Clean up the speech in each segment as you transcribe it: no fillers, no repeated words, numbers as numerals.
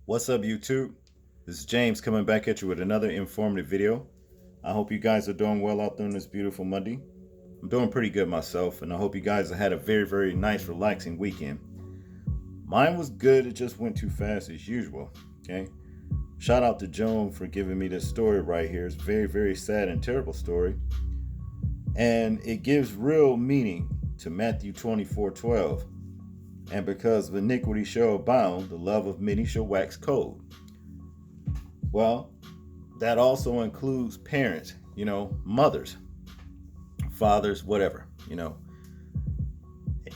What's up, YouTube? This is James coming back at you with another informative video. I hope you guys are doing well out there on this beautiful Monday. I'm doing pretty good myself, and I hope you guys have had a very, very nice, relaxing weekend. Mine was good, it just went too fast as usual. Okay. Shout out to Joan for giving me this story right here. It's a very, very sad and terrible story. And it gives real meaning to Matthew 24:12. And because of iniquity shall abound, the love of many shall wax cold. Well, that also includes parents, mothers, fathers, whatever.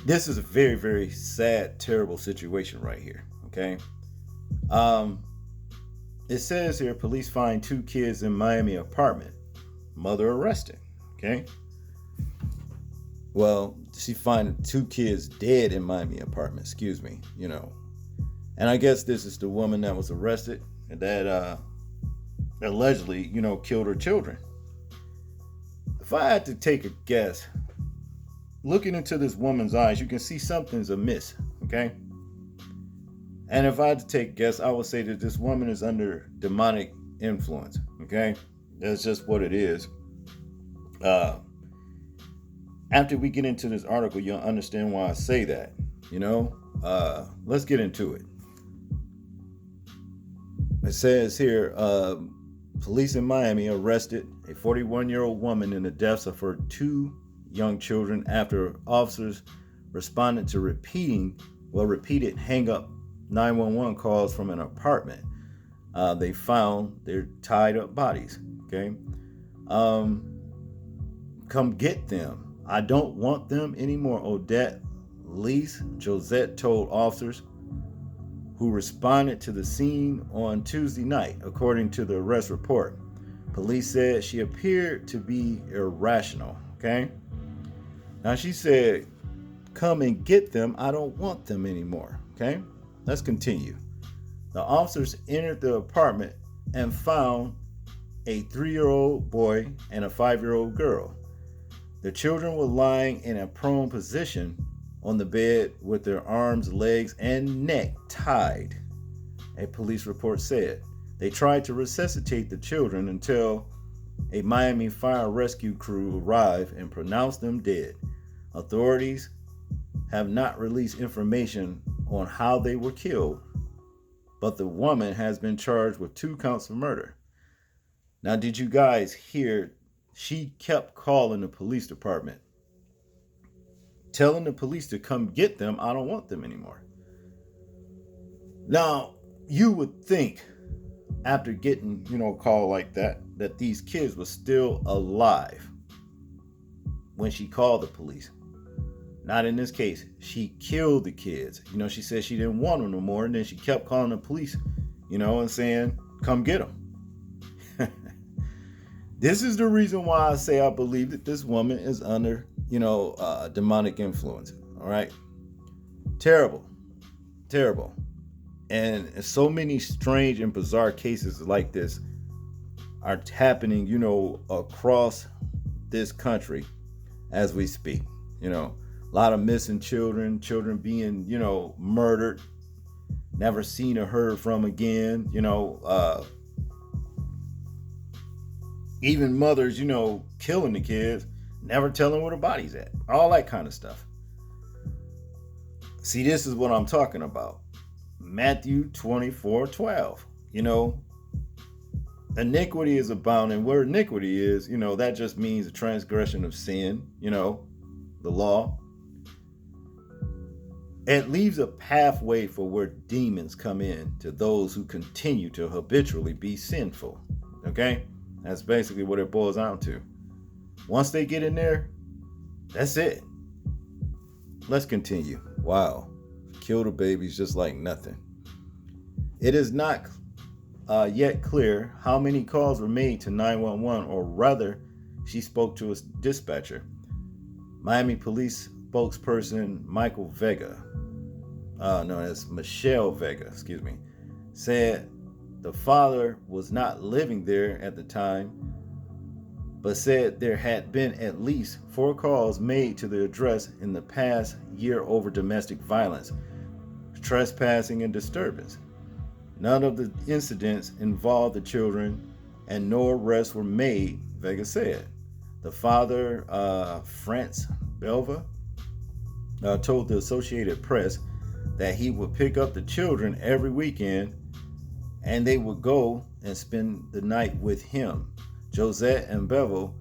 This is a very, very sad, terrible situation right here. Okay. Um, it says here police find two kids in Miami apartment, mother arrested. Okay. Well, she find two kids dead in Miami apartment, excuse me. And I guess this is the woman that was arrested that allegedly, killed her children. If I had to take a guess, looking into this woman's eyes, you can see something's amiss, okay? And if I had to take a guess, I would say that this woman is under demonic influence, okay? That's just what it is. After we get into this article, you'll understand why I say that. Let's get into it. It says here, police in Miami arrested a 41-year-old woman in the deaths of her two young children after officers responded to repeated hang-up 911 calls from an apartment. They found their tied-up bodies. Okay, come get them. I don't want them anymore, Odette Lise Josette told officers who responded to the scene on Tuesday night, according to the arrest report. Police said she appeared to be irrational, okay? Now she said, come and get them, I don't want them anymore, okay? Let's continue. The officers entered the apartment and found a 3-year-old boy and a 5-year-old girl. The children were lying in a prone position on the bed with their arms, legs, and neck tied, a police report said. They tried to resuscitate the children until a Miami fire rescue crew arrived and pronounced them dead. Authorities have not released information on how they were killed, but the woman has been charged with 2 counts of murder. Now, did you guys hear? She kept calling the police department, telling the police to come get them. I don't want them anymore. Now, you would think after getting, a call like that these kids were still alive when she called the police. Not in this case. She killed the kids. She said she didn't want them no more, and then she kept calling the police, and saying, come get them. This is the reason why I say I believe that this woman is under, demonic influence. All right. Terrible. Terrible. And so many strange and bizarre cases like this are happening, across this country as we speak. A lot of missing children being, murdered, never seen or heard from again, even mothers, killing the kids, never telling where the body's at. All that kind of stuff. See, this is what I'm talking about. Matthew 24:12. Iniquity is abounding. Where iniquity is, that just means a transgression of sin, the law. It leaves a pathway for where demons come in to those who continue to habitually be sinful. Okay? That's basically what it boils down to. Once they get in there, that's it. Let's continue. Wow. Kill the babies just like nothing. It is not yet clear how many calls were made to 911, or rather, she spoke to a dispatcher. Miami police spokesperson Michael Vega, that's Michelle Vega, said the father was not living there at the time, but said there had been at least 4 calls made to the address in the past year over domestic violence, trespassing, and disturbance. None of the incidents involved the children, and no arrests were made, Vega said. The father, France Belva, told the Associated Press that he would pick up the children every weekend and they would go and spend the night with him. Josette and Bevel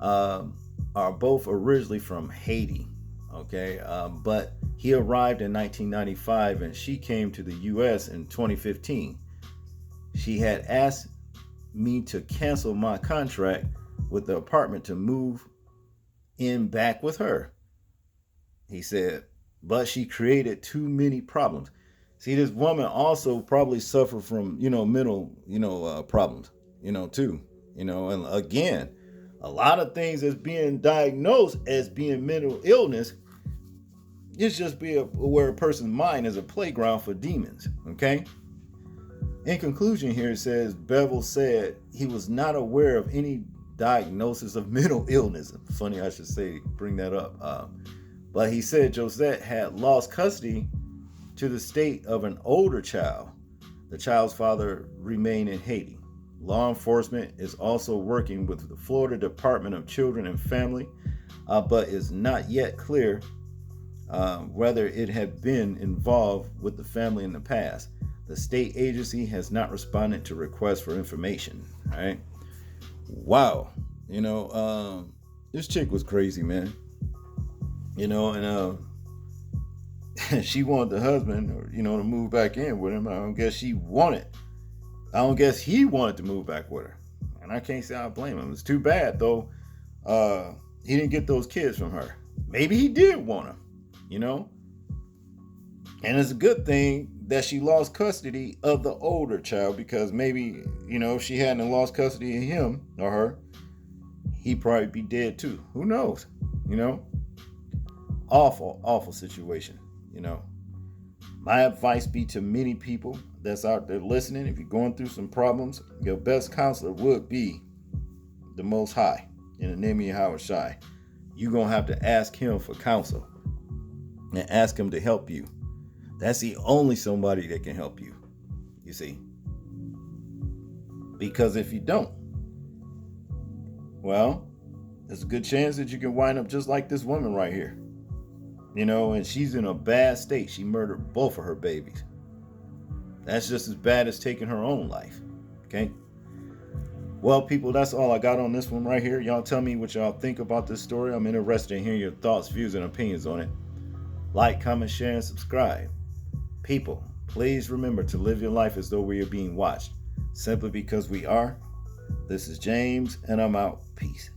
are both originally from Haiti, okay? But he arrived in 1995 and she came to the U.S. in 2015. She had asked me to cancel my contract with the apartment to move in back with her. He said, but she created too many problems. See, this woman also probably suffered from, mental, problems, too, and again, a lot of things that's being diagnosed as being mental illness is just where a person's mind is a playground for demons, okay? In conclusion here, it says, Bevel said he was not aware of any diagnosis of mental illness. Funny I should say, bring that up. But he said Josette had lost custody to the state of an older child. The child's father remained in Haiti. Law enforcement is also working with the Florida Department of Children and Family, but is not yet clear whether it had been involved with the family in the past. The state agency has not responded to requests for information. All right. Wow. This chick was crazy, man. And she wanted the husband, to move back in with him. I don't guess he wanted to move back with her. And I can't say I blame him. It's too bad, though. He didn't get those kids from her. Maybe he did want them, And it's a good thing that she lost custody of the older child, because maybe, if she hadn't lost custody of him or her, he'd probably be dead too. Who knows? Awful situation. My advice be to many people that's out there listening, if you're going through some problems, your best counselor would be the Most High, in the name of Yahweh Shai. You're going to have to ask him for counsel and ask him to help you. That's the only somebody that can help you, you see. Because if you don't, well, there's a good chance that you can wind up just like this woman right here. And she's in a bad state. She murdered both of her babies. That's just as bad as taking her own life. Okay? Well, people, that's all I got on this one right here. Y'all tell me what y'all think about this story. I'm interested in hearing your thoughts, views, and opinions on it. Like, comment, share, and subscribe. People, please remember to live your life as though we are being watched. Simply because we are. This is James, and I'm out. Peace.